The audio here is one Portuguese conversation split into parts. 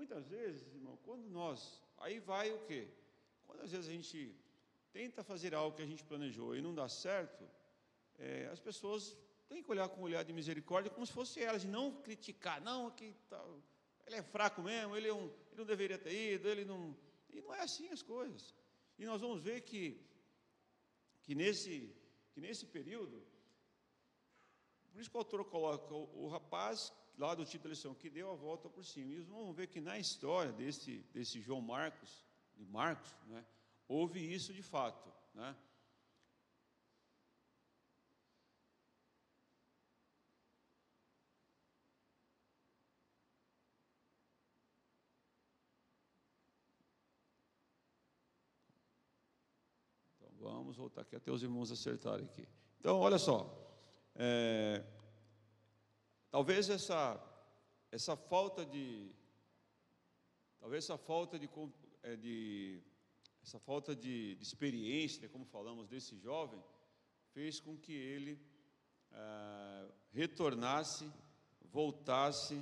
muitas vezes, irmão, quando nós, aí vai o quê? Quando às vezes a gente tenta fazer algo que a gente planejou e não dá certo, as pessoas têm que olhar com um olhar de misericórdia como se fosse elas, e não criticar, não, que tal, ele é fraco mesmo, ele não deveria ter ido, e não é assim as coisas. E nós vamos ver que nesse período, por isso que o autor coloca o rapaz lá do título da lição, que deu a volta por cima. E nós vamos ver que na história desse João Marcos, de Marcos, né, houve isso de fato, né? Então vamos voltar aqui até os irmãos acertarem aqui. Então, olha só, talvez essa falta de experiência, né, como falamos desse jovem, fez com que ele retornasse, voltasse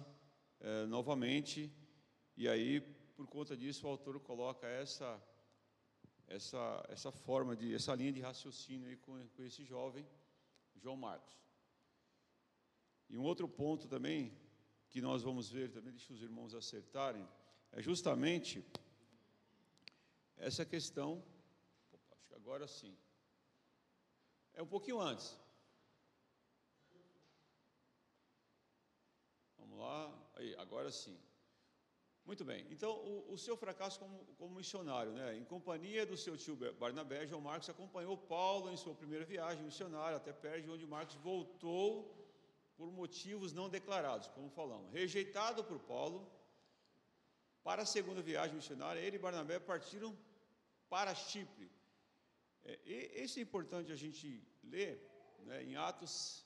novamente, e aí, por conta disso, o autor coloca essa linha de raciocínio aí com esse jovem, João Marcos. E um outro ponto também, que nós vamos ver também, deixa os irmãos acertarem, é justamente essa questão, acho que agora sim, é um pouquinho antes. Vamos lá, aí, agora sim. Muito bem, então o seu fracasso como missionário, né? Em companhia do seu tio Barnabé, João Marcos acompanhou Paulo em sua primeira viagem missionária até Perge, onde Marcos voltou por motivos não declarados, como falamos. Rejeitado por Paulo, para a segunda viagem missionária, ele e Barnabé partiram para Chipre. Esse é importante a gente ler, né, em Atos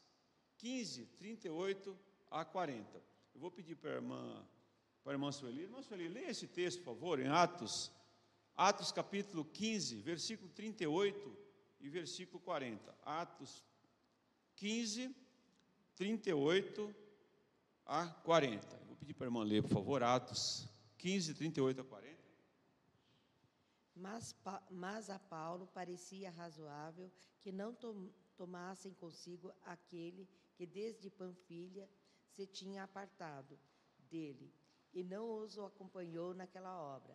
15, 38 a 40. Eu vou pedir para a irmã Sueli. Irmã Sueli, leia esse texto, por favor, em Atos capítulo 15, versículo 38 e versículo 40. Atos 15, 38 a 40. Eu vou pedir para a irmã ler, por favor, Atos 15, 38 a 40. Mas a Paulo parecia razoável que não tomassem consigo aquele que desde Panfilha se tinha apartado dele, e não os acompanhou naquela obra.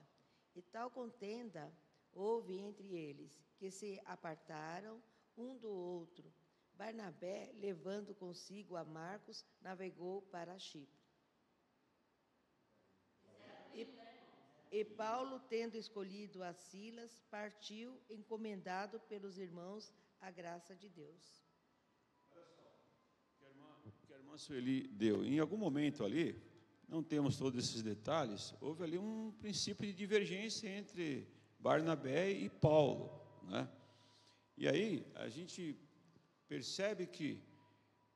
E tal contenda houve entre eles, que se apartaram um do outro. Barnabé, levando consigo a Marcos, navegou para Chipre. E Paulo, tendo escolhido a Silas, partiu, encomendado pelos irmãos à graça de Deus. Olha só, que a irmã Sueli deu. Em algum momento ali, não temos todos esses detalhes, houve ali um princípio de divergência entre Barnabé e Paulo, né? E aí, a gente percebe que,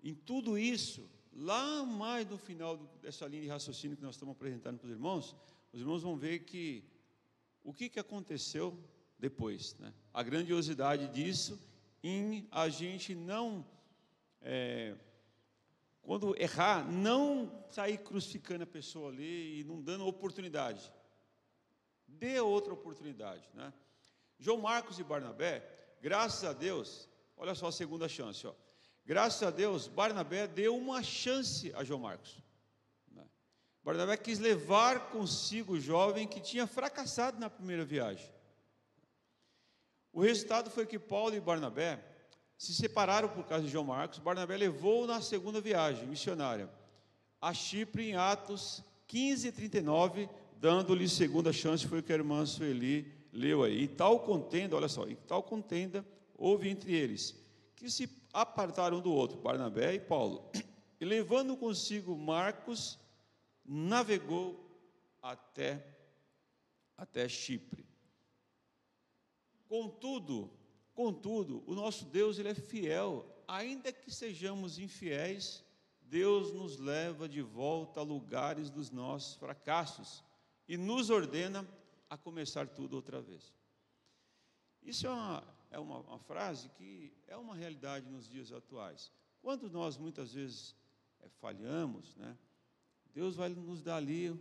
em tudo isso, lá mais no final dessa linha de raciocínio que nós estamos apresentando para os irmãos vão ver que o que aconteceu depois, né? A grandiosidade disso em a gente não, quando errar, não sair crucificando a pessoa ali e não dando oportunidade. Dê outra oportunidade, né? João Marcos e Barnabé, graças a Deus, olha só a segunda chance, ó. Graças a Deus, Barnabé deu uma chance a João Marcos. Barnabé quis levar consigo o jovem que tinha fracassado na primeira viagem. O resultado foi que Paulo e Barnabé se separaram por causa de João Marcos. Barnabé levou na segunda viagem missionária a Chipre, em Atos 15, 39, dando-lhe segunda chance. Foi o que a irmã Sueli leu aí. E tal contenda, olha só, houve entre eles, que se apartaram um do outro, Barnabé e Paulo, e levando consigo Marcos, navegou até Chipre. Contudo, o nosso Deus, ele é fiel. Ainda que sejamos infiéis, Deus nos leva de volta a lugares dos nossos fracassos e nos ordena a começar tudo outra vez. Isso é uma frase que é uma realidade nos dias atuais. Quando nós muitas vezes falhamos, né, Deus vai nos dar ali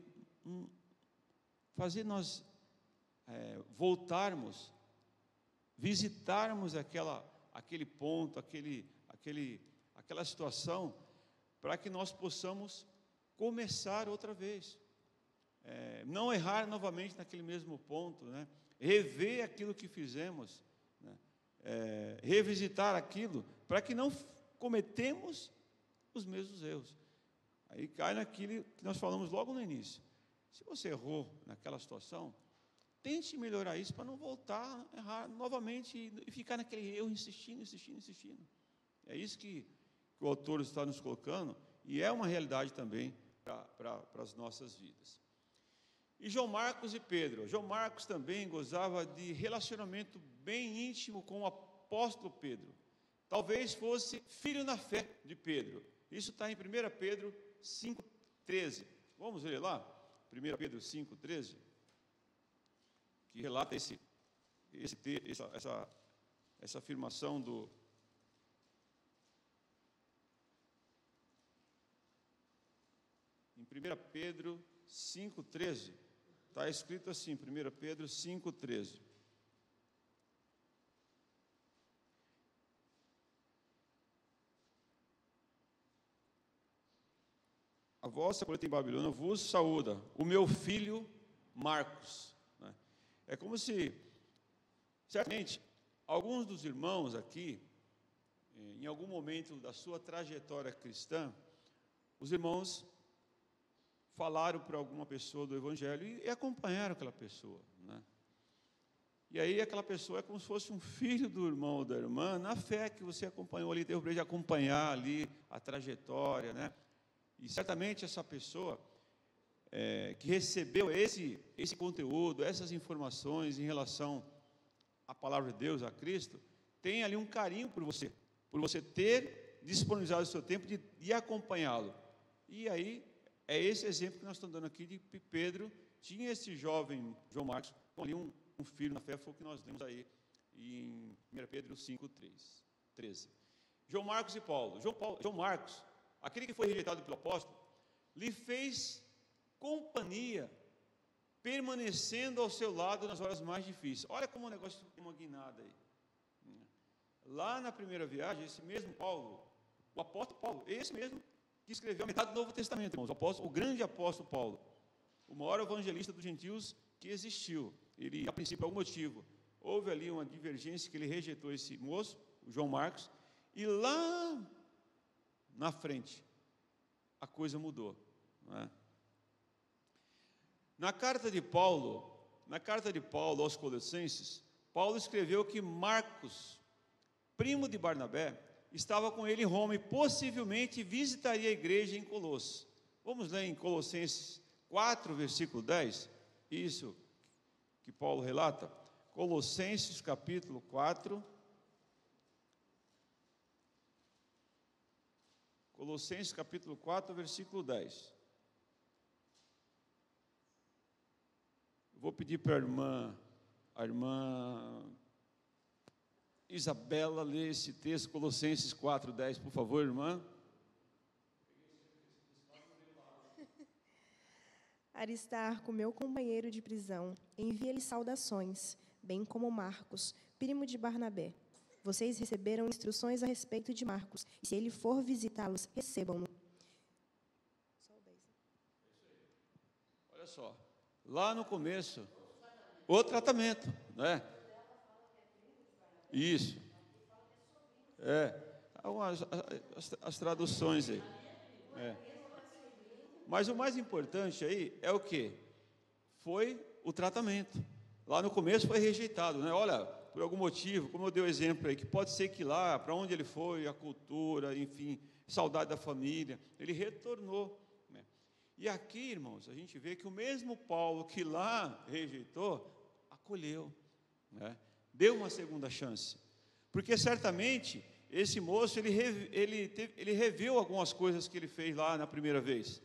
fazer nós voltarmos, visitarmos aquele ponto, aquela situação, para que nós possamos começar outra vez. Não errar novamente naquele mesmo ponto, né? Rever aquilo que fizemos, né? Revisitar aquilo, para que não cometemos os mesmos erros. Aí cai naquilo que nós falamos logo no início. Se você errou naquela situação, tente melhorar isso para não voltar a errar novamente e ficar naquele erro insistindo. É isso que o autor está nos colocando, e é uma realidade também para as nossas vidas. E João Marcos e Pedro. João Marcos também gozava de relacionamento bem íntimo com o apóstolo Pedro. Talvez fosse filho na fé de Pedro. Isso está em 1 Pedro 5,13. Vamos ler lá? 1 Pedro 5,13, que relata essa afirmação do... Em 1 Pedro 5,13, está escrito assim, 1 Pedro 5,13. A vossa colheita em Babilônia vos saúda, o meu filho Marcos. Né? É como se, certamente, alguns dos irmãos aqui, em algum momento da sua trajetória cristã, os irmãos falaram para alguma pessoa do Evangelho e acompanharam aquela pessoa, né? E aí aquela pessoa é como se fosse um filho do irmão ou da irmã, na fé que você acompanhou ali, teve o prazer de acompanhar ali a trajetória, né? E certamente essa pessoa que recebeu esse conteúdo, essas informações em relação à palavra de Deus, a Cristo, tem ali um carinho por você ter disponibilizado o seu tempo de acompanhá-lo. E aí, é esse exemplo que nós estamos dando aqui de Pedro. Tinha esse jovem João Marcos, com ali um filho na fé, foi o que nós lemos aí em 1 Pedro 5,13. João Marcos e Paulo. João Marcos, aquele que foi rejeitado pelo apóstolo, lhe fez companhia, permanecendo ao seu lado nas horas mais difíceis. Olha como o negócio tem uma guinada aí. Lá na primeira viagem, esse mesmo Paulo, o apóstolo Paulo, esse mesmo que escreveu a metade do Novo Testamento, irmãos, o grande apóstolo Paulo, o maior evangelista dos gentios que existiu. Ele, a princípio, por algum motivo, houve ali uma divergência que ele rejeitou esse moço, o João Marcos, e lá na frente, a coisa mudou, não é? Na carta de Paulo aos Colossenses, Paulo escreveu que Marcos, primo de Barnabé, estava com ele em Roma e possivelmente visitaria a igreja em Colossos. Vamos ler em Colossenses 4, versículo 10, isso que Paulo relata. Colossenses capítulo 4, Colossenses capítulo 4, versículo 10. Vou pedir para a irmã Isabela ler esse texto, Colossenses 4, 10, por favor, irmã. Aristarco, meu companheiro de prisão, envia-lhe saudações, bem como Marcos, primo de Barnabé. Vocês receberam instruções a respeito de Marcos, e se ele for visitá-los, recebam-no. Olha só, lá no começo, o tratamento, não é? Isso. As traduções aí. Mas o mais importante aí é o quê? Foi o tratamento. Lá no começo foi rejeitado, né? Olha, por algum motivo, como eu dei o exemplo aí, que pode ser que lá, para onde ele foi, a cultura, enfim, saudade da família, ele retornou, né? E aqui, irmãos, a gente vê que o mesmo Paulo que lá rejeitou, acolheu, né? Deu uma segunda chance, porque certamente esse moço, ele reviu algumas coisas que ele fez lá na primeira vez,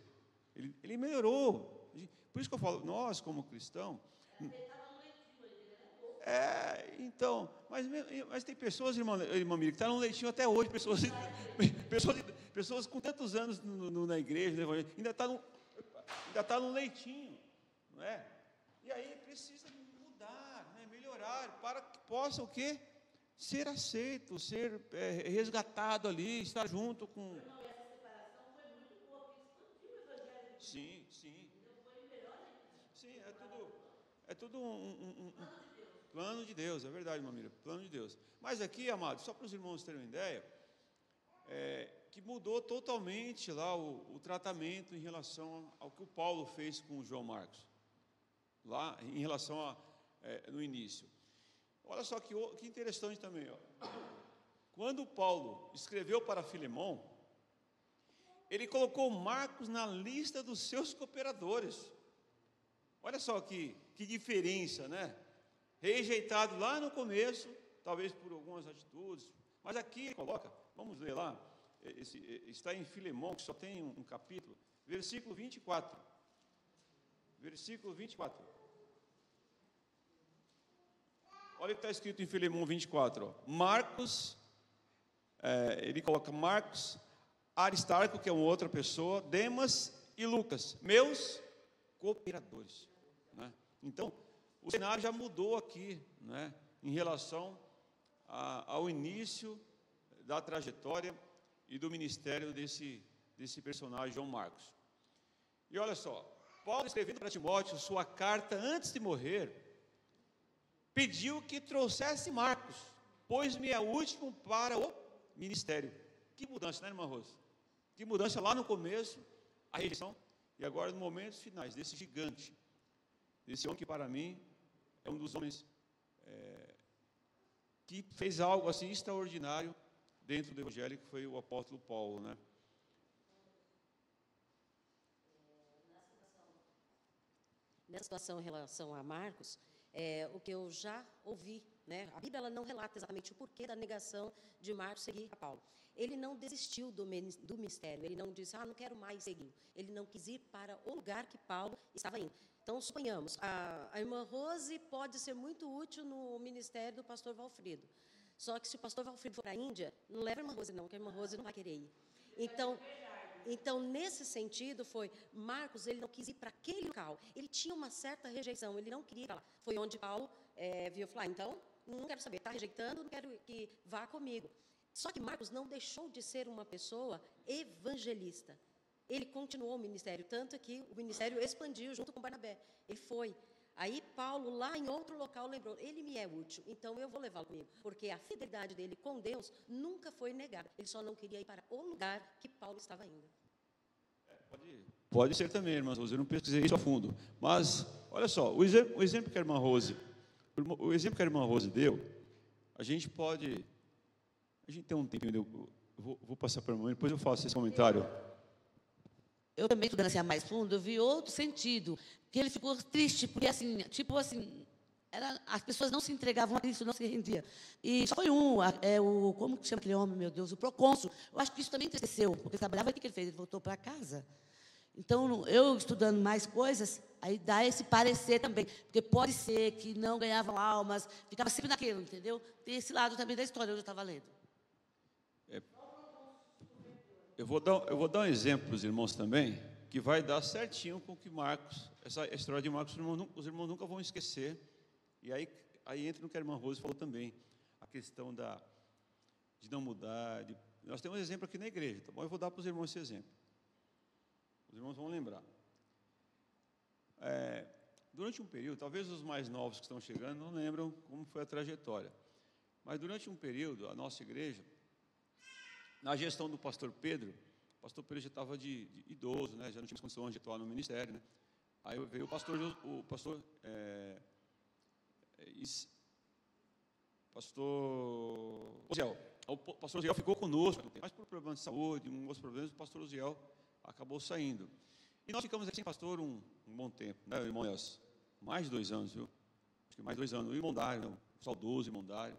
ele melhorou. Por isso que eu falo, nós como cristãos, então, mas tem pessoas, irmã Miriam, que estão no leitinho até hoje, pessoas com tantos anos na igreja, ainda está no leitinho, não é? E aí precisa mudar, né, melhorar, para que possa o quê? Ser aceito, ser resgatado ali, estar junto com... Sim, sim. Sim, é tudo um plano de Deus, é verdade, Mamira, plano de Deus. Mas aqui, amados, só para os irmãos terem uma ideia, que mudou totalmente lá o tratamento em relação ao que o Paulo fez com o João Marcos, lá em relação no início. Olha só que interessante também, ó. Quando Paulo escreveu para Filemão, ele colocou Marcos na lista dos seus cooperadores. Olha só que diferença, né? Rejeitado lá no começo, talvez por algumas atitudes, mas aqui ele coloca, vamos ler lá, está em Filemão, que só tem um capítulo, versículo 24. Versículo 24. Olha o que está escrito em Filemão 24. Ó. Marcos, ele coloca Marcos, Aristarco, que é uma outra pessoa, Demas e Lucas, meus cooperadores. Né? Então, o cenário já mudou aqui, né, em relação ao início da trajetória e do ministério desse personagem, João Marcos. E olha só, Paulo, escrevendo para Timóteo sua carta antes de morrer, pediu que trouxesse Marcos, pois me é último para o ministério. Que mudança, né, irmã Rosa? Que mudança lá no começo, a rejeição, e agora nos momentos finais, desse gigante, desse homem que para mim é um dos homens que fez algo assim extraordinário dentro do Evangelho, que foi o apóstolo Paulo, né? Nessa situação em relação a Marcos, o que eu já ouvi, né? A Bíblia ela não relata exatamente o porquê da negação de Marcos seguir a Paulo. Ele não desistiu do ministério, ele não disse, não quero mais seguir. Ele não quis ir para o lugar que Paulo estava indo. Então, suponhamos, a irmã Rose pode ser muito útil no ministério do pastor Valfrido. Só que se o pastor Valfrido for para a Índia, não leva a irmã Rose não, porque a irmã Rose não vai querer ir. Então, nesse sentido, Marcos, ele não quis ir para aquele local. Ele tinha uma certa rejeição, ele não queria ir para lá. Foi onde Paulo viu falar, então, não quero saber, está rejeitando, não quero que vá comigo. Só que Marcos não deixou de ser uma pessoa evangelista. Ele continuou o ministério, tanto que o ministério expandiu junto com Barnabé. Ele foi. Aí Paulo, lá em outro local, lembrou, ele me é útil, então eu vou levá-lo comigo. Porque a fidelidade dele com Deus nunca foi negada. Ele só não queria ir para o lugar que Paulo estava indo. Pode ser também, irmã Rose, eu não pesquisei isso a fundo. Mas, olha só, o exemplo que a irmã Rose deu, a gente tem um tempinho, eu vou passar para a irmã, depois eu faço esse comentário. Eu também, estudando assim a mais fundo, eu vi outro sentido, que ele ficou triste, porque assim, as pessoas não se entregavam a Cristo, não se rendiam. E só foi como que chama aquele homem, meu Deus, o procônsul. Eu acho que isso também entristeceu, porque ele trabalhava, o que ele fez? Ele voltou para casa. Então, eu estudando mais coisas, aí dá esse parecer também, porque pode ser que não ganhavam almas, ficava sempre naquilo, entendeu? Tem esse lado também da história, eu estava lendo. Eu vou dar um exemplo para os irmãos também, que vai dar certinho com o que Marcos, essa história de Marcos, os irmãos nunca vão esquecer. E aí entra no que a irmã Rose falou também, a questão de não mudar. Nós temos um exemplo aqui na igreja, tá bom? Eu vou dar para os irmãos esse exemplo. Os irmãos vão lembrar. Durante um período, talvez os mais novos que estão chegando não lembram como foi a trajetória, mas durante um período, a nossa igreja, na gestão do pastor Pedro, o pastor Pedro já estava de idoso, né? Já não tinha condição de atuar no ministério, né? Aí veio o pastor Osiel. O pastor Osiel ficou conosco, mas por problemas de saúde, outros problemas, o pastor Osiel acabou saindo. E nós ficamos aqui sem pastor um bom tempo, né, irmão Nelson? Mais de 2 anos, viu? Acho que mais de 2 anos. O irmão Dário, o saudoso irmão Dário,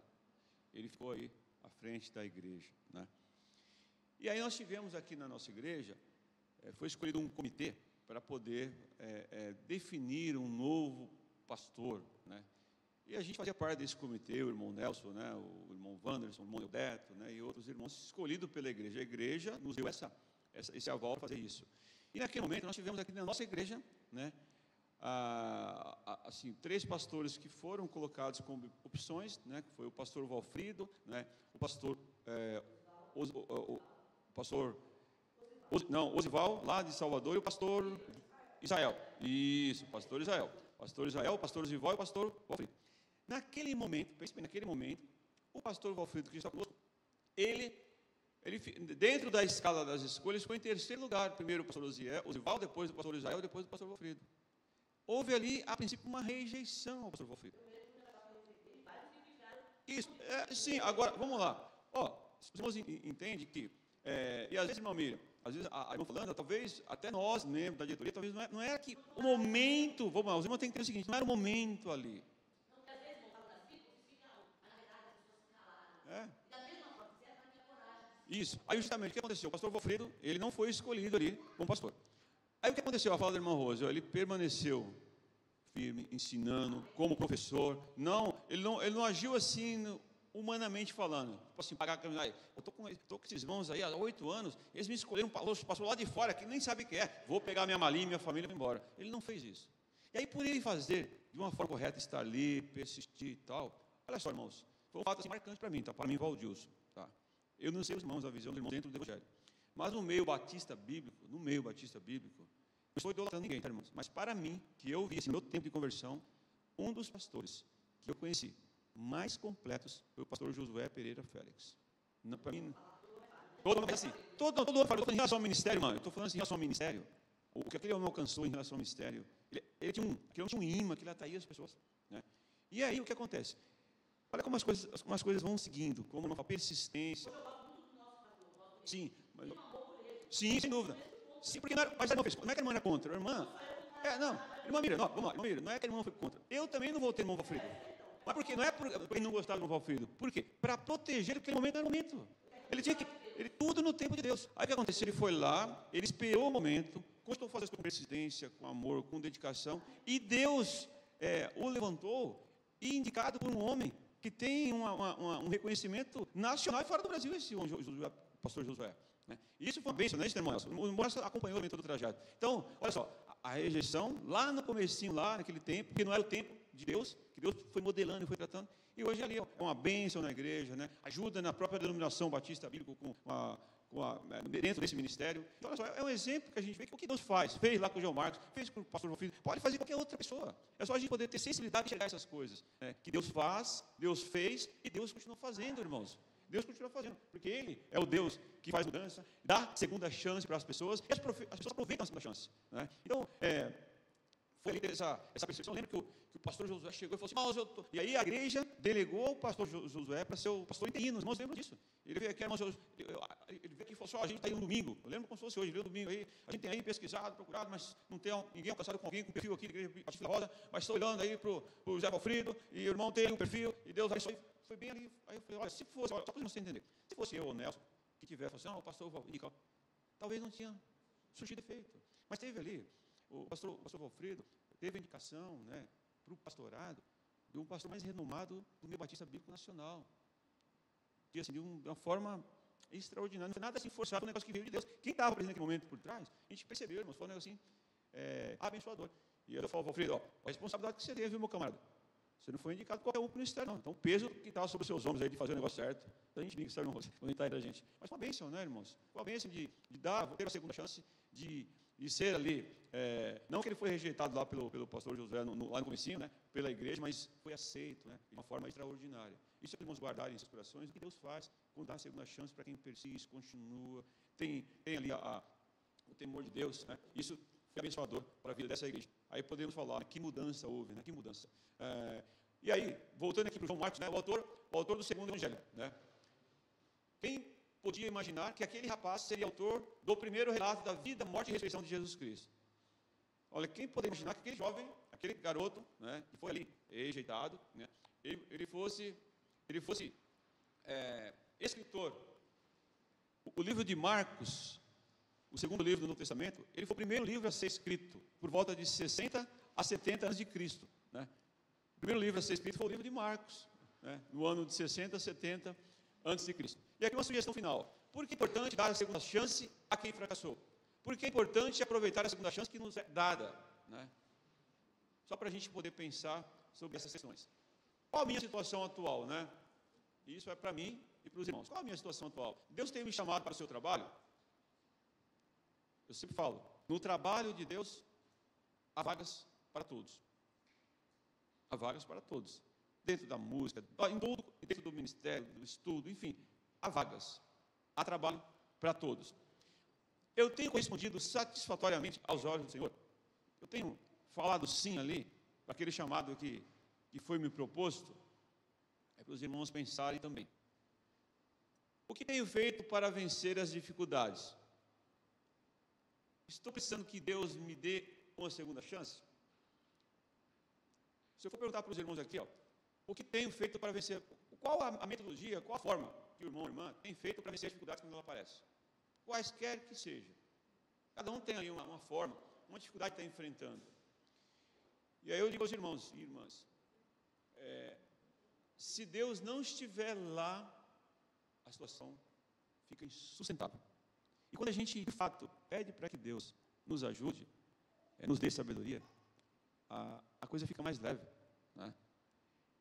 ele ficou aí à frente da igreja, né? E aí nós tivemos aqui na nossa igreja, foi escolhido um comitê para poder definir um novo pastor, né? E a gente fazia parte desse comitê, o irmão Nelson, né, o irmão Wanderson, o irmão Eudeto, né, e outros irmãos escolhidos pela igreja. A igreja nos deu esse aval para fazer isso. E naquele momento nós tivemos aqui na nossa igreja, né, assim, 3 pastores que foram colocados como opções, né, que foi o pastor Valfrido, né, o pastor Osival, lá de Salvador, e o pastor Israel. Isso, pastor Israel. Pastor Israel, pastor Osival e o pastor Valfrido. Naquele momento, o pastor Valfrido, que está conosco, ele, dentro da escala das escolhas, ficou em terceiro lugar. Primeiro o pastor Osival, depois o pastor Israel, depois o pastor Valfrido. Houve ali, a princípio, uma rejeição ao pastor Valfrido. Isso, sim, agora, vamos lá. Os irmãos entendem que, e às vezes, irmão Miriam, às vezes a irmã falando, talvez até nós, membros da diretoria, talvez não era que o momento, vamos lá, os irmãos têm que ter o seguinte, não era o momento ali. Isso. Aí justamente o que aconteceu? O pastor Valfrido, ele não foi escolhido ali como pastor. Aí o que aconteceu? A fala da irmã Rose, ele permaneceu firme, ensinando, como professor. Ele não agiu assim, humanamente falando. Tipo assim, pagar a eu estou com esses irmãos aí há 8 anos, eles me escolheram um pastor lá de fora, que nem sabe o que é. Vou pegar minha malinha, minha família e vou embora. Ele não fez isso. E aí, por ele fazer de uma forma correta, estar ali, persistir e tal, olha só, irmãos, foi um fato assim, marcante para mim, tá? Para mim, Valdilson. Tá? Eu não sei os irmãos, a visão dos irmãos dentro do Evangelho. Mas no meio batista bíblico, não estou idolatrando ninguém, tá, irmãos? Mas para mim, que eu vi, assim, no meu tempo de conversão, um dos pastores que eu conheci mais completos foi o pastor Josué Pereira Félix. Para mim, todo mundo assim, todo mundo fala em relação ao ministério, irmão. Eu estou falando assim, em relação ao ministério. O que aquele homem alcançou em relação ao ministério, ele tinha um imã que ele atraía as pessoas. Né? E aí, o que acontece? Olha como as coisas vão seguindo, como uma persistência. Sim, sim, sem dúvida. Sim, porque mas a irmã fez, não é que a irmã era contra, a irmã... irmã Miriam, vamos lá, irmã Miriam, não é que a irmã foi contra. Eu também não vou ter irmão Valfrido. Mas por quê? Não é porque ele não gostava do irmão Valfrido. Por quê? Para proteger aquele momento, era o momento. Ele tudo no tempo de Deus. Aí o que aconteceu? Ele foi lá, ele esperou o momento, continuou fazendo com persistência, com amor, com dedicação, e Deus o levantou, e indicado por um homem que tem um reconhecimento nacional e fora do Brasil, esse pastor Josué. Né? E isso foi uma bênção, né, irmão? O irmão acompanhou também todo o trajeto. Então, olha só, a rejeição, lá no comecinho, lá naquele tempo, que não era o tempo de Deus, que Deus foi modelando e foi tratando, e hoje ali é uma bênção na igreja, né? Ajuda na própria denominação batista bíblica dentro desse ministério. Então, olha só, é um exemplo que a gente vê que o que Deus fez lá com o João Marcos, fez com o pastor Valfrido, pode fazer com qualquer outra pessoa. É só a gente poder ter sensibilidade de enxergar essas coisas. Né? Que Deus faz, Deus fez e Deus continua fazendo, irmãos. Deus continua fazendo, porque Ele é o Deus que faz mudança, dá segunda chance para as pessoas, e as pessoas aproveitam a segunda chance. Né? Então, foi ali essa percepção. Eu lembro que o pastor Josué chegou e falou assim, e aí a igreja delegou o pastor Josué para ser o pastor interino. Os irmãos lembram disso. Ele veio aqui, ele veio aqui e falou assim, a gente está aí no domingo. Eu lembro como se fosse hoje, ele veio no domingo aí, a gente tem aí pesquisado, procurado, mas não tem ninguém alcançado com alguém com perfil aqui da igreja Batista Rosa, mas estou olhando aí para o José Valfrido, e o irmão tem um perfil, e Deus abençoou. Foi bem ali. Aí eu falei, olha, se fosse, só para você entender, se fosse eu ou o Nelson, que tivesse, assim, o pastor Valfrido, talvez não tinha surgido efeito. Mas teve ali, o pastor Valfrido teve a indicação, né, para o pastorado de um pastor mais renomado do meio batista bíblico nacional. Que, assim, de uma forma extraordinária, não foi nada assim forçado, um negócio que veio de Deus. Quem estava presente naquele momento por trás, a gente percebeu, irmãos, foi um negócio assim, abençoador. E eu falo, Valfrido, a responsabilidade que você teve, meu camarada. Você não foi indicado qualquer um para o ministério, não. Então, o peso que estava sobre os seus ombros aí de fazer o negócio certo, a gente brinca, sabe, quando a gente está entre a gente. Mas uma bênção, né, irmãos? Uma bênção de ter a segunda chance, de ser ali, não que ele foi rejeitado lá pelo pastor Josué, lá no comecinho, né, pela igreja, mas foi aceito, né, de uma forma extraordinária. Isso é que irmãos guardarem em seus corações, o que Deus faz, quando dá a segunda chance para quem persiste, continua, tem ali o temor de Deus, né, isso foi abençoador para a vida dessa igreja. Aí podemos falar, que mudança houve, né, que mudança. E aí, voltando aqui para o João Marcos, né, o autor do segundo evangelho, né, quem podia imaginar que aquele rapaz seria autor do primeiro relato da vida, morte e ressurreição de Jesus Cristo? Olha, quem poderia imaginar que aquele jovem, aquele garoto, né, que foi ali rejeitado, né, ele fosse escritor. O livro de Marcos, o segundo livro do Novo Testamento, ele foi o primeiro livro a ser escrito por volta de 60 a 70 anos de Cristo. Né? O primeiro livro a ser escrito foi o livro de Marcos, né, no ano de 60 a 70 antes de Cristo. E aqui uma sugestão final. Por que é importante dar a segunda chance a quem fracassou? Por que é importante aproveitar a segunda chance que nos é dada? Né? só para a gente poder pensar sobre essas questões. Qual a minha situação atual, né? Isso é para mim e para os irmãos. Qual a minha situação atual? Deus tem me chamado para o seu trabalho? Eu sempre falo, no trabalho de Deus, há vagas para todos. Há vagas para todos. Dentro da música, em tudo, dentro do ministério, do estudo, enfim, há vagas. Há trabalho para todos. Eu tenho correspondido satisfatoriamente aos olhos do Senhor. Eu tenho falado sim ali, para aquele chamado que foi me proposto, é para os irmãos pensarem também. O que tenho feito para vencer as dificuldades? Estou precisando que Deus me dê uma segunda chance? Se eu for perguntar para os irmãos aqui, o que tenho feito para vencer? Qual a metodologia, qual a forma que o irmão ou a irmã tem feito para vencer as dificuldades quando ela aparece? Quaisquer que seja. Cada um tem aí uma forma, uma dificuldade que está enfrentando. E aí eu digo aos irmãos e irmãs, se Deus não estiver lá, a situação fica insustentável. E quando a gente, de fato, pede para que Deus nos ajude, nos dê sabedoria, a coisa fica mais leve, né?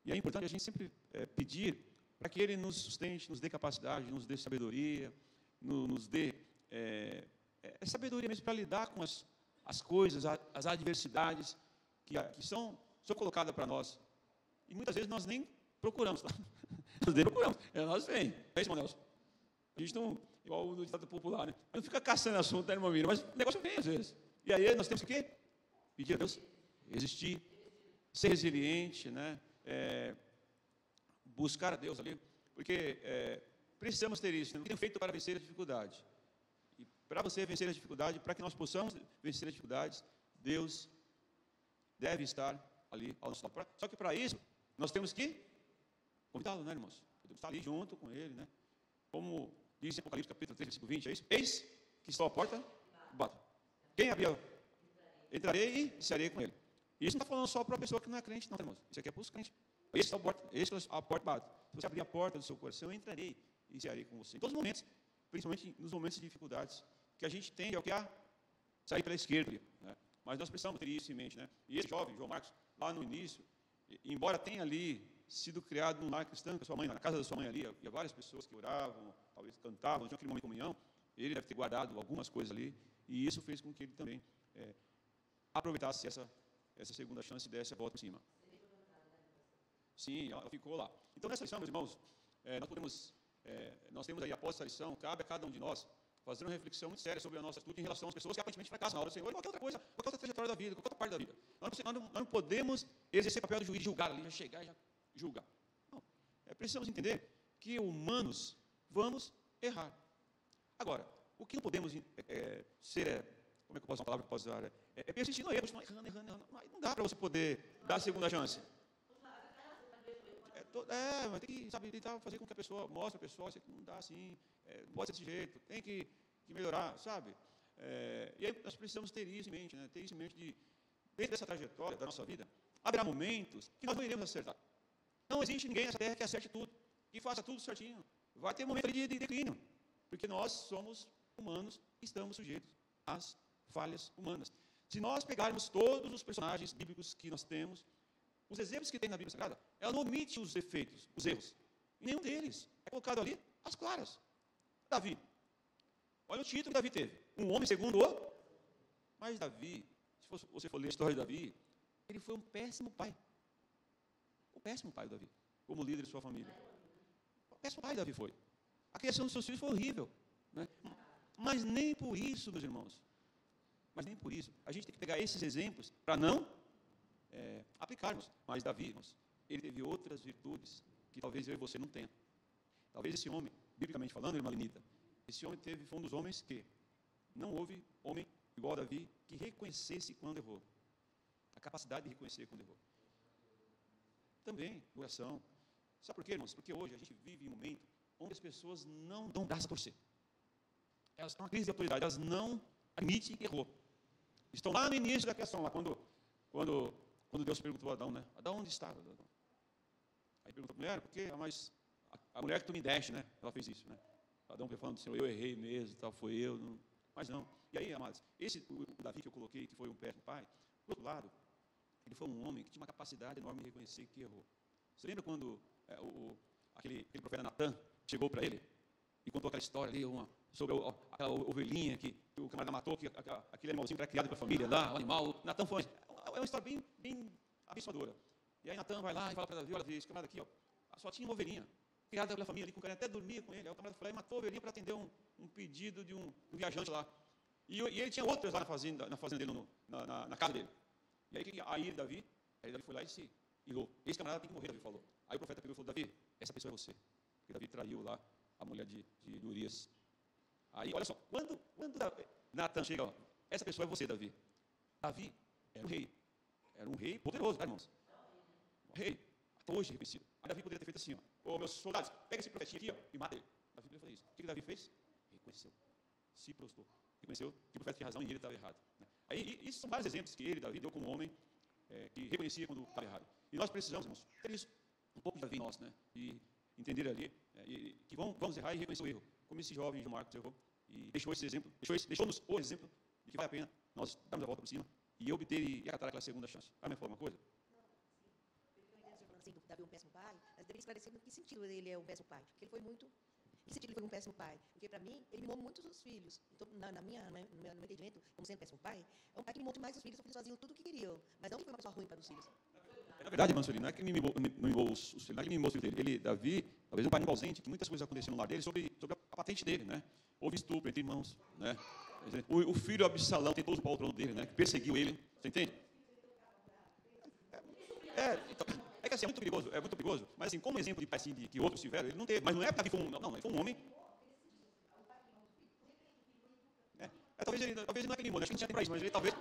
E é importante a gente sempre pedir para que Ele nos sustente, nos dê capacidade, nos dê sabedoria, nos dê sabedoria mesmo para lidar com as coisas, as adversidades que são colocadas para nós. E muitas vezes nós nem procuramos, tá? Nós nem procuramos, nós vem. É isso, irmão Nelson? A gente não, igual no ditado popular, né? Não fica caçando assunto, né, irmão Mira? Mas o negócio vem às vezes. E aí nós temos que pedir a Deus, resistir, ser resiliente, né? Buscar a Deus ali, porque precisamos ter isso, né? O que tem feito para vencer a dificuldade? E para você vencer a dificuldade, para que nós possamos vencer as dificuldades, Deus deve estar ali ao nosso lado. Só que para isso, nós temos que convidá-lo, né, irmãos? Podemos estar ali junto com ele, né? Como diz em Apocalipse capítulo 3, versículo 20, é isso? Eis que estou à porta, bato. Quem abrir, entrarei e cearei com ele. E isso não está falando só para a pessoa que não é crente, não, irmãos. Isso aqui é para os crentes. Eis que a porta bato. Se você abrir a porta do seu coração, eu entrarei e cearei com você. Em todos os momentos, principalmente nos momentos de dificuldades, que a gente tende a sair pela esquerda, né? Mas nós precisamos ter isso em mente, né? E esse jovem, João Marcos, lá no início, embora tenha ali sido criado num lar cristão, com a sua mãe, na casa da sua mãe ali, havia várias pessoas que oravam, talvez cantavam, tinham aquele momento de comunhão, ele deve ter guardado algumas coisas ali, e isso fez com que ele também aproveitasse essa segunda chance e desse a volta por cima. Sim, ela ficou lá. Então, nessa lição, meus irmãos, nós temos aí, após essa lição, cabe a cada um de nós fazer uma reflexão muito séria sobre a nossa atitude em relação às pessoas que aparentemente fracassam na obra do Senhor, ou qualquer outra coisa, qualquer outra trajetória da vida, qualquer outra parte da vida. Nós não podemos exercer o papel do juiz, julgar ali, já chegar e já julgar. Não. Precisamos entender que humanos vamos errar. Agora, o que não podemos ser, como é que eu posso usar uma palavra que eu posso usar? Persistir no erro, continuar errando. Não dá para você poder dar a segunda chance. Mas tem que, sabe, tentar fazer com que a pessoa mostre a pessoa, isso aqui não dá assim, não pode ser desse jeito, tem que melhorar, sabe? E aí nós precisamos ter isso em mente, né? Ter isso em mente dentro dessa trajetória da nossa vida, haverá momentos que nós não iremos acertar. Não existe ninguém nessa terra que acerte tudo, que faça tudo certinho. Vai ter um momento ali de declínio, porque nós somos humanos e estamos sujeitos às falhas humanas. Se nós pegarmos todos os personagens bíblicos que nós temos, os exemplos que tem na Bíblia Sagrada, ela não omite os defeitos, os erros. E nenhum deles é colocado ali às claras. Davi. Olha o título que Davi teve. Um homem segundo o... Mas Davi, se você for ler a história de Davi, ele foi um péssimo pai. Um péssimo pai, Davi. Como líder de sua família. Um péssimo pai, Davi foi. A criação dos seus filhos foi horrível, né? Mas nem por isso, meus irmãos. Mas nem por isso. A gente tem que pegar esses exemplos para não aplicarmos. Mas Davi, irmãos, ele teve outras virtudes que talvez eu e você não tenha. Talvez esse homem, biblicamente falando, irmã Lenita, esse homem foi um dos homens que não houve homem igual a Davi que reconhecesse quando errou. A capacidade de reconhecer quando errou. Também, oração. Sabe por quê, irmãos? Porque hoje a gente vive em um momento onde as pessoas não dão braço a torcer. Elas estão em crise de autoridade, elas não admitem que errou. Estão lá no início da criação, lá quando Deus perguntou a Adão, né? Adão, onde estava? Aí perguntou a mulher, porque a mulher que tu me deste, né? Ela fez isso, né? Adão foi falando do Senhor, eu errei mesmo, tal, foi eu, mas não. E aí, amados, o Davi que eu coloquei, que foi um péssimo pai, do outro lado, ele foi um homem que tinha uma capacidade enorme de reconhecer que errou. Você lembra quando aquele profeta Natan chegou para ele e contou aquela história ali, sobre aquela ovelhinha que o camarada matou, que aquele animalzinho era criado para a família lá, o animal. Natan foi. É uma história bem abençoadora. E aí Natan vai lá e fala para Davi: olha, esse camarada aqui, só tinha uma ovelhinha, criada pela família ali, com o cara até dormia com ele. Aí o camarada foi lá e matou a ovelhinha para atender um pedido de um viajante lá. E ele tinha outras lá na fazenda dele, na casa dele. E aí Davi foi lá e se irou. Esse camarada tem que morrer, Davi falou. Aí o profeta pegou e falou: Davi, essa pessoa é você. Porque Davi traiu lá a mulher de Urias. Aí, olha só, quando Natan chega, essa pessoa é você, Davi. Davi era um rei. Era um rei poderoso, tá, irmãos? Um rei, até hoje reconhecido. Aí Davi poderia ter feito assim: meus soldados, pega esse profetinho aqui e mata ele. Davi poderia fazer isso. O que Davi fez? Reconheceu. Se prostrou. Reconheceu que o profeta tinha razão e ele estava errado. Aí, isso são vários exemplos que ele, Davi, deu como homem que reconhecia quando estava errado. E nós precisamos, irmãos, ter isso um pouco de Davi em nós, né? E entender ali que vamos errar e reconhecer o erro. Como esse jovem João Marcos errou e deixou esse exemplo, deixou-nos o exemplo de que vale a pena nós darmos a volta por cima e obter e acatar aquela segunda chance. Vai me falar uma coisa? Assim, do Davi é um péssimo pai, mas deveria esclarecer no que sentido ele é um péssimo pai. Porque ele foi muito... Em que sentido ele foi um péssimo pai? Porque, para mim, ele mimou muito os filhos. Então, no meu entendimento, como sendo péssimo pai, é um pai que mimou demais os filhos faziam tudo o que queriam. Mas não que foi uma pessoa ruim para os filhos. Na verdade, irmão Sueli, não é que ele mimou os filhos, não é que ele mimou os filhos dele. Ele, Davi, talvez um pai muito ausente, que muitas coisas aconteciam no lar dele sobre a patente dele, né? Houve estupro entre irmãos, né? O filho Absalão tentou usurpar o trono dele, né? Que perseguiu ele, você entende? É que assim, é muito perigoso, mas assim, como exemplo de pai assim, que outros tiveram, ele não teve, mas não é porque Davi foi ele foi um homem. Talvez ele não é que ele mimou, acho que não tinha tempo para isso, mas ele talvez...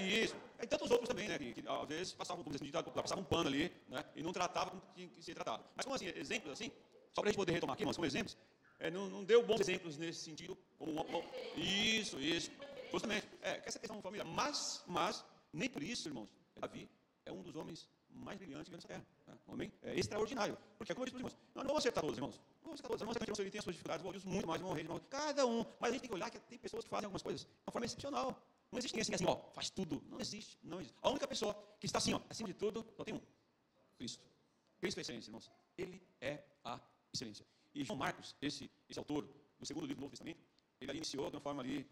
isso. E tantos outros também, né? Que às vezes passavam um pano ali, né? E não tratavam como tinha que ser tratado. Mas como assim, exemplos assim, só para a gente poder retomar aqui, mas como exemplos, não deu bons exemplos nesse sentido. Isso. Justamente. Que essa questão da família. Mas, nem por isso, irmãos, Davi é um dos homens mais brilhantes nessa terra. Né? Um homem extraordinário. Porque, como eu disse para os irmãos, nós não vamos acertar todos, irmãos. Não vamos acertar todos. Irmãos, ele tem as suas dificuldades, o Deus muito mais, irmão, cada um. Mas a gente tem que olhar que tem pessoas que fazem algumas coisas de uma forma excepcional. Não existe ninguém assim, faz tudo. Não existe. A única pessoa que está assim, acima de tudo, só tem um. Cristo. Cristo é a excelência, irmãos. Ele é a excelência. E João Marcos, esse autor do segundo livro do Novo Testamento, ele ali iniciou de uma forma ali,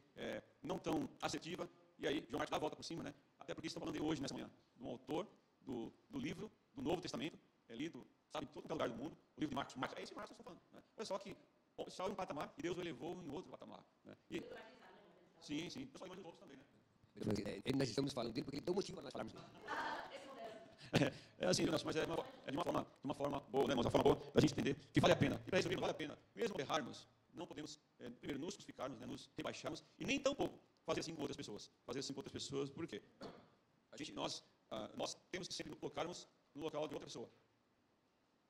não tão assertiva, e aí João Marcos dá a volta por cima, né? Até porque estamos falando hoje, nessa manhã, de um autor do livro do Novo Testamento, lido, sabe, em todo lugar do mundo, o livro de Marcos. É esse Marcos que eu estou falando. Né? Olha só que estava em um patamar e Deus o elevou em outro patamar. Né? Sim. Eu só imagino outros também, né? Nós estamos falando dele porque ele deu motivo para nós falarmos dele. Assim, mas é de uma forma boa, né, irmãos? Uma forma boa da gente entender que vale a pena. E para isso, vale a pena. Mesmo errarmos, não podemos primeiro nos crucificarmos, né, nos rebaixarmos, e nem tampouco fazer assim com outras pessoas. Por quê? Nós temos que sempre colocarmos no local de outra pessoa.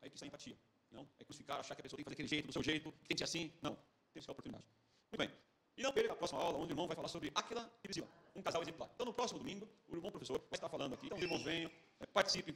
Aí que está a empatia. Não é crucificar, achar que a pessoa tem que fazer aquele jeito, do seu jeito, que tem que ser assim. Não. Tem que ser a oportunidade. Muito bem. E não perca a próxima aula, onde o irmão vai falar sobre Áquila e Priscila, um casal exemplar. Então, no próximo domingo, o irmão professor vai estar falando aqui. Então, os irmãos venham, participem.